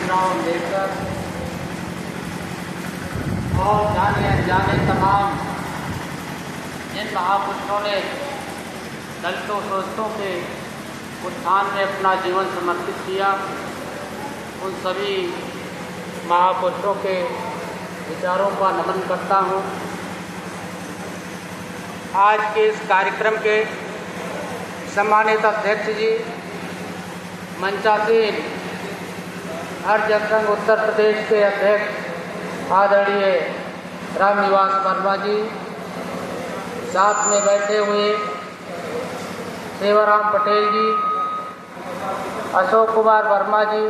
भीमराव अम्बेडकर और जाने अनजाने तमाम जिन महापुरुषों ने दलितों शोषितों के उत्थान में अपना जीवन समर्पित किया, उन सभी महापुरुषों के विचारों का नमन करता हूँ। आज के इस कार्यक्रम के सम्मानित अध्यक्ष जी, मंचासीन हरिजन संघ उत्तर प्रदेश के अध्यक्ष आदरणीय रामनिवास वर्मा जी, साथ में बैठे हुए सेवाराम पटेल जी, अशोक कुमार वर्मा जी,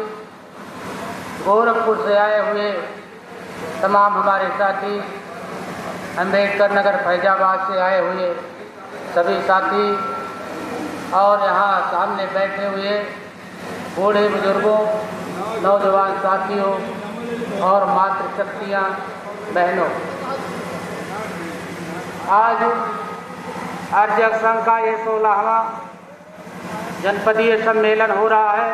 गोरखपुर से आए हुए तमाम हमारे साथी, अम्बेडकर नगर फैजाबाद से आए हुए सभी साथी और यहाँ सामने बैठे हुए बूढ़े बुजुर्गों, नौजवान साथियों और मातृशक्तियाँ बहनों, आज हरिजन संघ का ये 16वां जनपदीय सम्मेलन हो रहा है।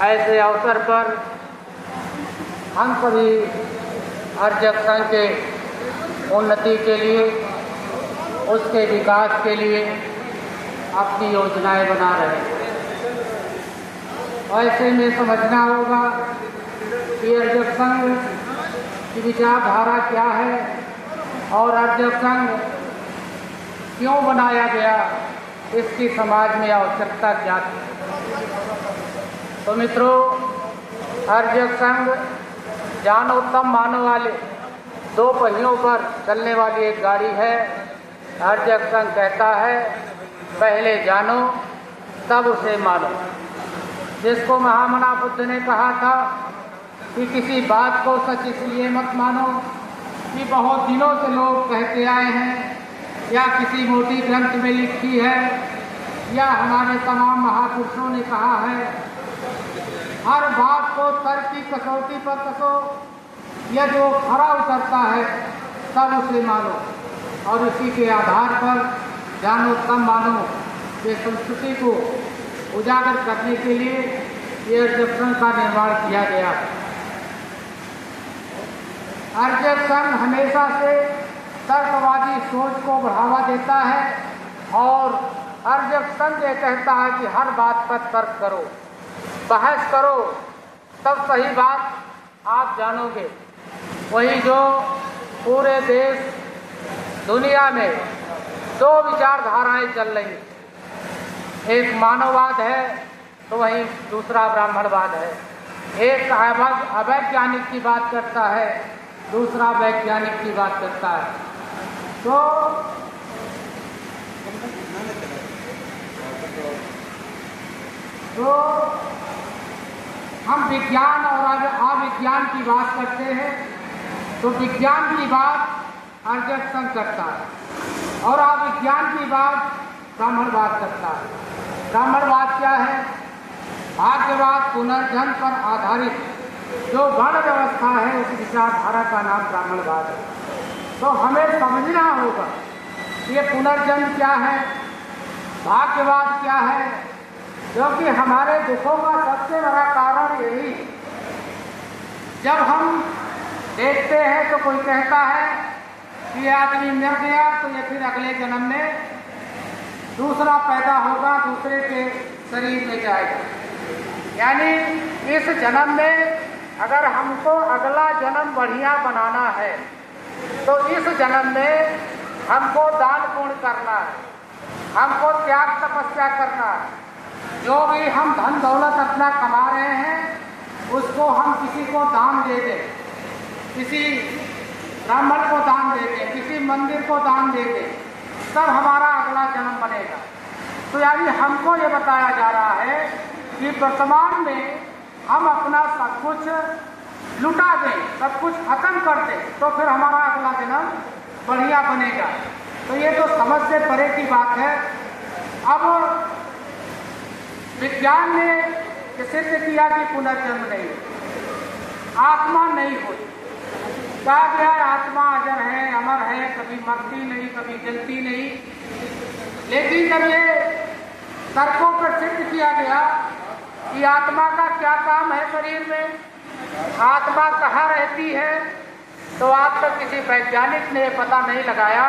ऐसे अवसर पर हम सभी हरिजन संघ के उन्नति के लिए, उसके विकास के लिए अपनी योजनाएं बना रहे हैं। ऐसे में समझना होगा कि हरिजन संघ की विचारधारा क्या है और हरिजन संघ क्यों बनाया गया, इसकी समाज में आवश्यकता क्या थी। तो मित्रों, हरिजन संघ जानोत्तम मानव वाले दो पहियों पर चलने वाली एक गाड़ी है। हरिजन संघ कहता है, पहले जानो तब उसे मानो। जिसको महामना बुद्ध ने कहा था कि किसी बात को सच इसलिए मत मानो कि बहुत दिनों से लोग कहते आए हैं, या किसी मोटी ग्रंथ में लिखी है, या हमारे तमाम महापुरुषों ने कहा है। हर बात को तर्क की कसौटी पर कसो, या जो खरा उतरता है तब उसे मानो, और इसी के आधार पर जानो तब मानो ये संस्कृति को उजागर करने के लिए ये हरिजन संघ का निर्माण किया गया। हरिजन संघ हमेशा से तर्कवादी सोच को बढ़ावा देता है और हरिजन संघ ये कहता है कि हर बात पर तर्क करो, बहस करो, तब सही बात आप जानोगे। वही जो पूरे देश दुनिया में दो विचारधाराएं चल रही, एक मानववाद है तो वहीं दूसरा ब्राह्मणवाद है। एक अवैज्ञानिक की बात करता है, दूसरा वैज्ञानिक की बात करता है। तो हम विज्ञान और अविज्ञान की बात करते हैं, तो विज्ञान की बात हरिजन संघ करता है और अविज्ञान की बात ब्राह्मणवाद करता है। ब्राह्मणवाद क्या है? भाग्यवाद, पुनर्जन्म पर आधारित जो वर्ण व्यवस्था है, उस विचारधारा का नाम ब्राह्मणवाद है। तो हमें समझना होगा ये पुनर्जन्म क्या है, भाग्यवाद क्या है, क्योंकि हमारे दुखों का सबसे बड़ा कारण यही। जब हम देखते हैं तो कोई कहता है कि आदमी मर गया तो ये फिर अगले जन्म में दूसरा पैदा होगा, दूसरे के शरीर में जाएगा। यानी इस जन्म में अगर हमको अगला जन्म बढ़िया बनाना है तो इस जन्म में हमको दान पुण्य करना है, हमको त्याग तपस्या करना है। जो भी हम धन दौलत अपना कमा रहे हैं उसको हम किसी को दान दे दें, किसी ब्राह्मण को दान दे दें, किसी मंदिर को दान दे दें, तब हमारा अगला जन्म बनेगा। तो यानी हमको ये बताया जा रहा है कि वर्तमान में हम अपना सब कुछ लुटा दें, सब कुछ खत्म कर दें, तो फिर हमारा अगला जन्म बढ़िया बनेगा। तो ये तो समझ से परे की बात है। अब विज्ञान ने सिद्ध किया कि पुनर्जन्म नहीं, आत्मा नहीं होती। कहा गया आत्मा अजर है, अमर है, कभी मरती नहीं, कभी जलती नहीं। लेकिन जब ये तर्कों पर सिद्ध किया गया कि आत्मा का क्या काम है शरीर में, आत्मा कहाँ रहती है। तो आज तक किसी वैज्ञानिक ने पता नहीं लगाया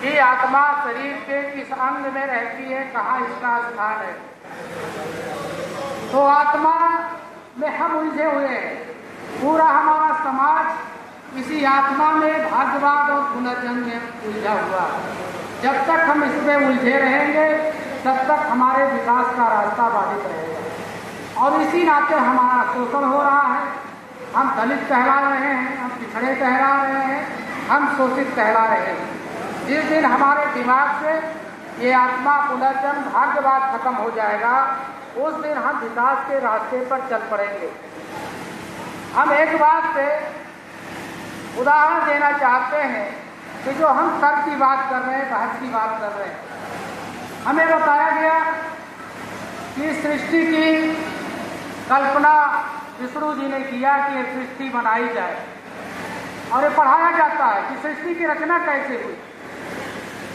कि आत्मा शरीर के किस अंग में रहती है, कहाँ इसका स्थान है। तो आत्मा में हम उलझे हुए हैं। पूरा हमारा समाज इसी आत्मा में भाग्यवाद और पुनर्जन्म में उलझा हुआ है। जब तक हम इसमें उलझे रहेंगे तब तक हमारे विकास का रास्ता बाधित रहेगा। और इसी नाते हमारा शोषण हो रहा है। हम दलित कहला रहे हैं, हम पिछड़े कहला रहे हैं, हम शोषित कहला रहे हैं। जिस दिन हमारे दिमाग से ये आत्मा पुनर्जन्म भाग्यवाद खत्म हो जाएगा, उस दिन हम विकास के रास्ते पर चल पड़ेंगे। हम एक बात से उदाहरण देना चाहते हैं कि जो हम तर्क की बात कर रहे हैं, बहस की बात कर रहे हैं, हमें बताया गया कि सृष्टि की कल्पना विष्णु जी ने किया कि ये सृष्टि बनाई जाए, और ये पढ़ाया जाता है कि सृष्टि की रचना कैसे हुई।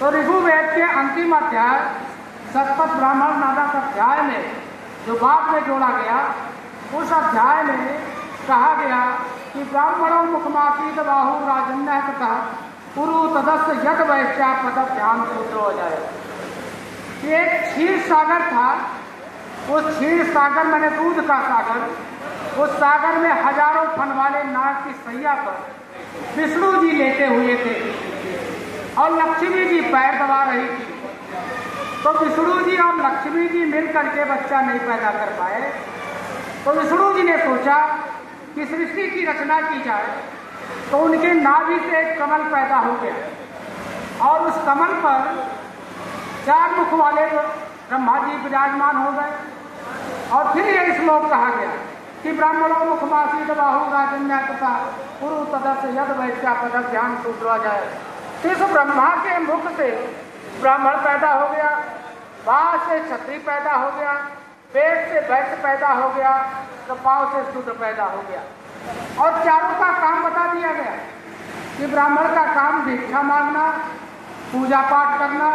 तो ऋग्वेद के अंतिम अध्याय शतपथ ब्राह्मण नामक अध्याय में जो बाद में जोड़ा गया, उस अध्याय में कहा गया कि ब्राह्मणों मुखमासीत बाहु राजन्य तथा पुरु तदस्य यद वैश्या पद ध्यान सूत्र हो जाए। एक क्षीर सागर था, उस क्षीर सागर मैंने दूध का सागर, उस सागर में हजारों फन वाले नाग की सैया पर विष्णु जी लेटे हुए थे और लक्ष्मी जी पैर दबा रही थी। तो विष्णु जी और लक्ष्मी जी मिल करके बच्चा नहीं पैदा कर पाए। तो विष्णु जी ने सोचा कि सृष्टि की रचना की जाए। तो उनके नाभि से एक कमल पैदा हो गया और उस कमल पर 4 मुख वाले ब्रह्मा जी विराजमान हो गए। और फिर यह श्लोक कहा गया कि ब्राह्मणों मुखमासीत बाहु राजन्य तथा पुरु तदस्य यद वैश्या पद ध्यान सूत्र जाए। इस ब्रह्मा के मुख से ब्राह्मण पैदा हो गया, बाह से क्षत्रिय पैदा हो गया, पेट से वैश्य पैदा हो गया, तो पाँव से शूद्र पैदा हो गया। और चारों का काम बता दिया गया कि ब्राह्मण का काम भिक्षा मांगना, पूजा पाठ करना,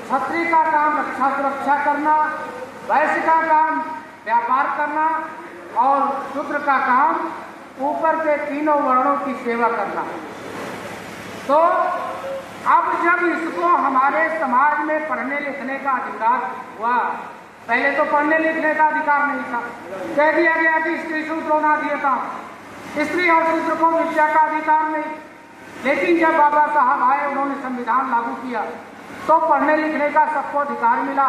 क्षत्रिय का काम रक्षा सुरक्षा करना, वैश्य का काम व्यापार करना और शूद्र का काम ऊपर के तीनों वर्णों की सेवा करना। तो अब जब इसको हमारे समाज में पढ़ने लिखने का अधिकार हुआ, पहले तो पढ़ने लिखने का अधिकार नहीं था, कह दिया गया कि स्त्री शूद्रो ना दिए था, स्त्री और शूद्र को विद्या का अधिकार नहीं। लेकिन जब बाबा साहब आए, उन्होंने संविधान लागू किया, तो पढ़ने लिखने का सबको अधिकार मिला।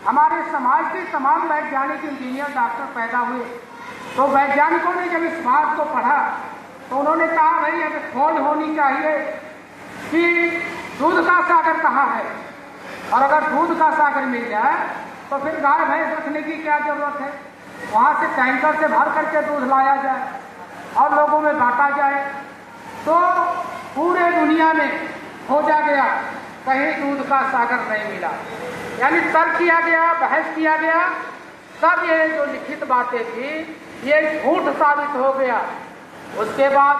हमारे समाज के तमाम वैज्ञानिक, इंजीनियर, डॉक्टर पैदा हुए। तो वैज्ञानिकों ने जब इस बात को पढ़ा तो उन्होंने कहा भाई अब खोज होनी चाहिए कि दूध का सागर कहाँ है, और अगर दूध का सागर मिल जाए तो फिर गाय भैंस रखने की क्या जरूरत है। वहाँ से टैंकर से भर करके दूध लाया जाए और लोगों में बांटा जाए। तो पूरे दुनिया में खोजा गया, कहीं दूध का सागर नहीं मिला। यानी तर्क किया गया, बहस किया गया, तब ये जो लिखित बातें थी ये झूठ साबित हो गया। उसके बाद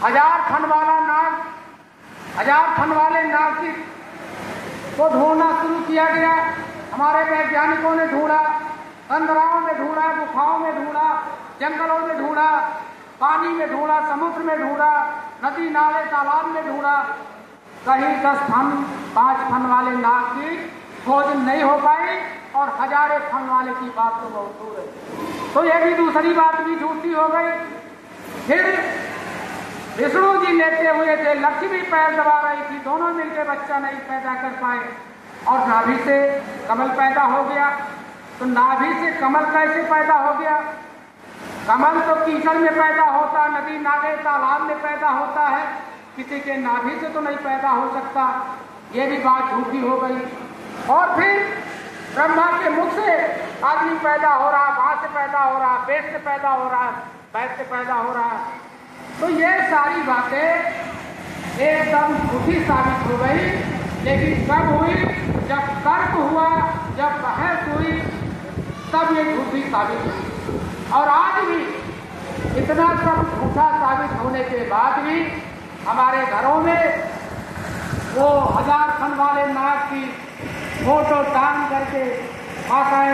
1000 फन वाला नाग, 1000 फन वाले नाग की को ढूंढना शुरू किया गया। हमारे वैज्ञानिकों ने ढूंढा, अंधराओं में ढूंढा, गुफाओं में ढूंढा, जंगलों में ढूंढा, पानी में ढूंढा, समुद्र में ढूंढा, नदी नाले तालाब में ढूंढा, कहीं 10 फन 5 फन वाले नाग की खोज नहीं हो पाई और 1000 फन वाले की बात तो बहुत दूर है। तो यह भी दूसरी बात भी झूठी हो गई। फिर विष्णु जी लेते हुए थे, लक्ष्मी पैर दबा रही थी, दोनों मिलकर बच्चा नहीं पैदा कर पाए और नाभि से कमल पैदा हो गया। तो नाभि से कमल कैसे पैदा हो गया? कमल तो कीचड़ में पैदा होता, नदी नाले तालाब में पैदा होता है, किसी के नाभि से तो नहीं पैदा हो सकता। ये भी बात झूठी हो गई। और फिर ब्रह्मा के मुख से आदमी पैदा हो रहा, बाँह से पैदा हो रहा, पेट से पैदा हो रहा, पैर से पैदा हो रहा। तो ये सारी बातें एकदम झूठी साबित हो गई। लेकिन कब हुई? जब तर्क हुआ, जब बहस हुई, तब ये झूठी साबित हुई। और आज भी इतना सब झूठा साबित होने के बाद भी हमारे घरों में वो 1000 फन वाले नाग की फोटो टांग करके माताएं